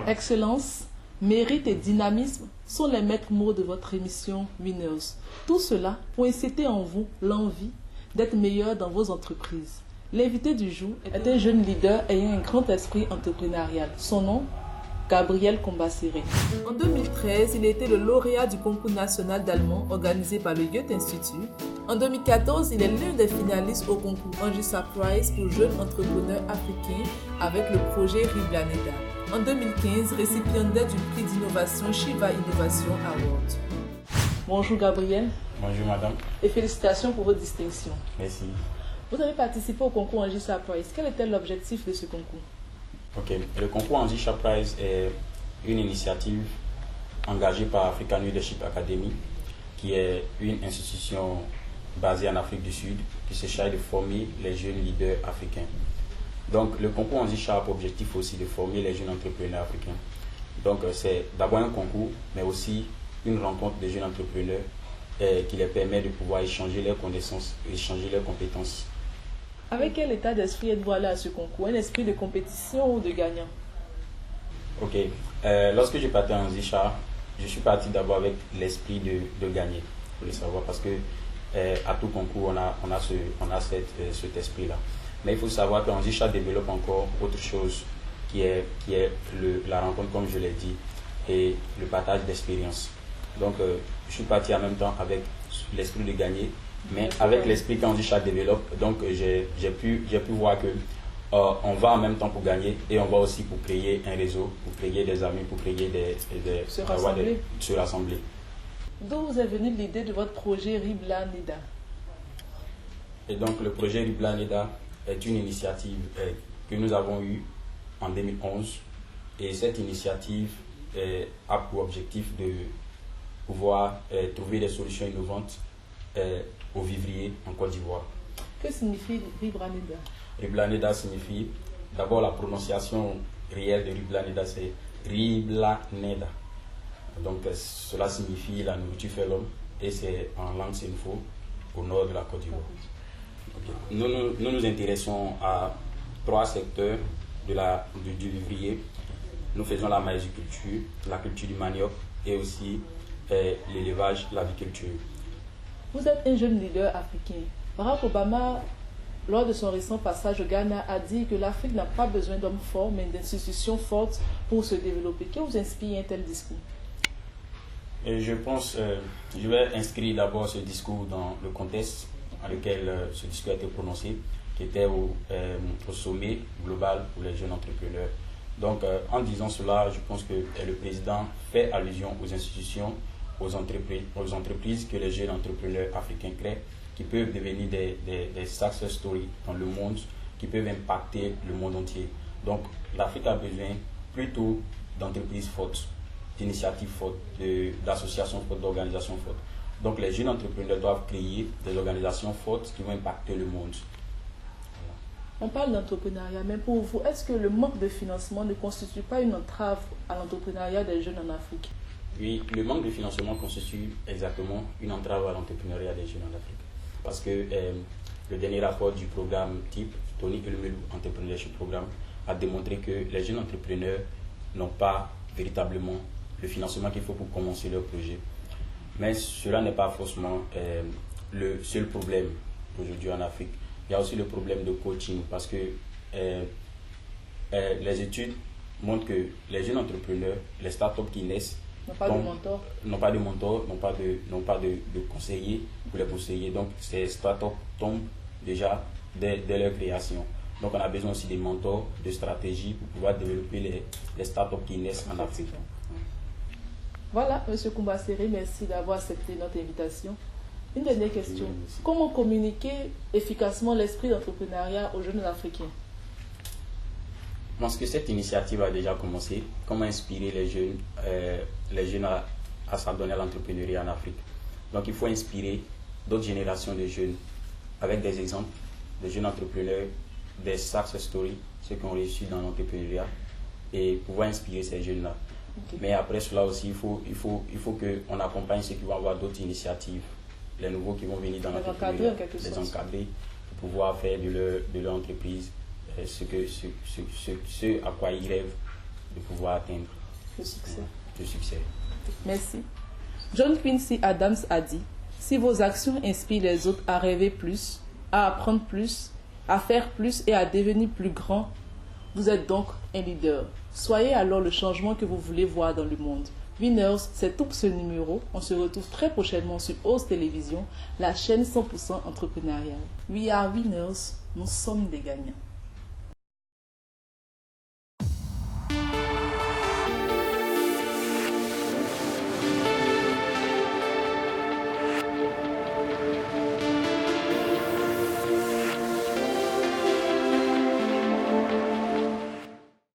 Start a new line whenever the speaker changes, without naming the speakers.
Excellence, mérite et dynamisme sont les maîtres mots de votre émission Winners. Tout cela pour inciter en vous l'envie d'être meilleur dans vos entreprises. L'invité du jour est un jeune leader ayant un grand esprit entrepreneurial. Son nom, Gabriel Combasséré. En 2013, il a été le lauréat du concours national d'allemand organisé par le Goethe Institut. En 2014, il est l'un des finalistes au concours Angie Surprise pour jeunes entrepreneurs africains avec le projet Riblaneda. En 2015, récipiendaire du prix d'innovation Shiva Innovation Award. Bonjour Gabriel.
Bonjour madame.
Et félicitations pour vos distinctions.
Merci.
Vous avez participé au concours Angie Surprise. Quel était l'objectif de ce concours?
Ok, le concours Angie Surprise est une initiative engagée par African Leadership Academy, qui est une institution basée en Afrique du Sud qui se charge de former les jeunes leaders africains. Donc le concours Angie Sharp a pour objectif aussi de former les jeunes entrepreneurs africains. Donc c'est d'abord un concours, mais aussi une rencontre des jeunes entrepreneurs qui les permet de pouvoir échanger leurs connaissances, échanger leurs compétences.
Avec quel état d'esprit êtes-vous allé à ce concours? Un esprit de compétition ou de gagnant?
Ok, lorsque j'ai parti en Zisha, je suis parti d'abord avec l'esprit de gagner, pour le savoir, parce que à tout concours, on a cet esprit-là. Mais il faut savoir qu'en Zisha développe encore autre chose qui est la rencontre, comme je l'ai dit, et le partage d'expérience. Donc, je suis parti en même temps avec l'esprit de gagner, mais avec l'esprit qu'Anzisha développe. Donc, j'ai pu voir que on va en même temps pour gagner et on va aussi pour créer un réseau, pour créer des amis, pour créer se rassembler.
D'où vous est venue l'idée de votre projet Riblaneda?
Et donc, le projet Riblaneda est une initiative que nous avons eue en 2011. Et cette initiative a pour objectif de pouvoir trouver des solutions innovantes au vivrier en Côte d'Ivoire.
Que signifie Riblaneda?
Riblaneda signifie, d'abord la prononciation réelle de Riblaneda, c'est Riblaneda. Donc cela signifie la nourriture fait l'homme et c'est en langue sénifo au nord de la Côte d'Ivoire. Okay. Nous nous intéressons à 3 secteurs du vivrier. Nous faisons la maïsiculture, la culture du manioc et aussi l'élevage, l'aviculture.
Vous êtes un jeune leader africain. Barack Obama, lors de son récent passage au Ghana, a dit que l'Afrique n'a pas besoin d'hommes forts, mais d'institutions fortes pour se développer. Que vous inspire un tel discours?
Et je pense, je vais inscrire d'abord ce discours dans le contexte dans lequel ce discours a été prononcé, qui était au sommet global pour les jeunes entrepreneurs. Donc, en disant cela, je pense que le président fait allusion aux institutions, aux entreprises que les jeunes entrepreneurs africains créent, qui peuvent devenir des success stories dans le monde, qui peuvent impacter le monde entier. Donc, l'Afrique a besoin plutôt d'entreprises fortes, d'initiatives fortes, d'associations fortes, d'organisations fortes. Donc, les jeunes entrepreneurs doivent créer des organisations fortes qui vont impacter le monde.
On parle d'entrepreneuriat, mais pour vous, est-ce que le manque de financement ne constitue pas une entrave à l'entrepreneuriat des jeunes en Afrique?
Oui, le manque de financement constitue exactement une entrave à l'entrepreneuriat des jeunes en Afrique. Parce que le dernier rapport du programme type, Tony Elumelu Entrepreneurship Programme, a démontré que les jeunes entrepreneurs n'ont pas véritablement le financement qu'il faut pour commencer leur projet. Mais cela n'est pas forcément le seul problème aujourd'hui en Afrique. Il y a aussi le problème de coaching parce que les études montrent que les jeunes entrepreneurs, les startups qui naissent,
n'ont pas de mentors,
n'ont pas de conseillers pour les conseiller. Donc ces startups tombent déjà dès leur création. Donc on a besoin aussi des mentors, de stratégies pour pouvoir développer les startups qui naissent en Afrique.
Voilà, M. Combasséré, merci d'avoir accepté notre invitation. Une dernière question. Comment communiquer efficacement l'esprit d'entrepreneuriat aux jeunes Africains?
Je pense que cette initiative a déjà commencé. Comment inspirer les jeunes à s'adonner à l'entrepreneuriat en Afrique. Donc il faut inspirer d'autres générations de jeunes avec des exemples de jeunes entrepreneurs, des success stories, ceux qui ont réussi dans l'entrepreneuriat, et pouvoir inspirer ces jeunes-là. Okay. Mais après cela aussi, il faut qu'on accompagne ceux qui vont avoir d'autres initiatives, les nouveaux qui vont venir dans l'entrepreneuriat, les encadrer pour pouvoir faire de leur entreprise ce à quoi ils rêvent de pouvoir atteindre
Le succès.
le succès.
Merci. John Quincy Adams a dit: si vos actions inspirent les autres à rêver plus, à apprendre plus, à faire plus et à devenir plus grand, vous êtes donc un leader. Soyez alors le changement que vous voulez voir dans le monde. Winners, c'est tout pour ce numéro. On se retrouve très prochainement sur Ose Télévision, la chaîne 100% entrepreneuriale. We are winners, nous sommes des gagnants.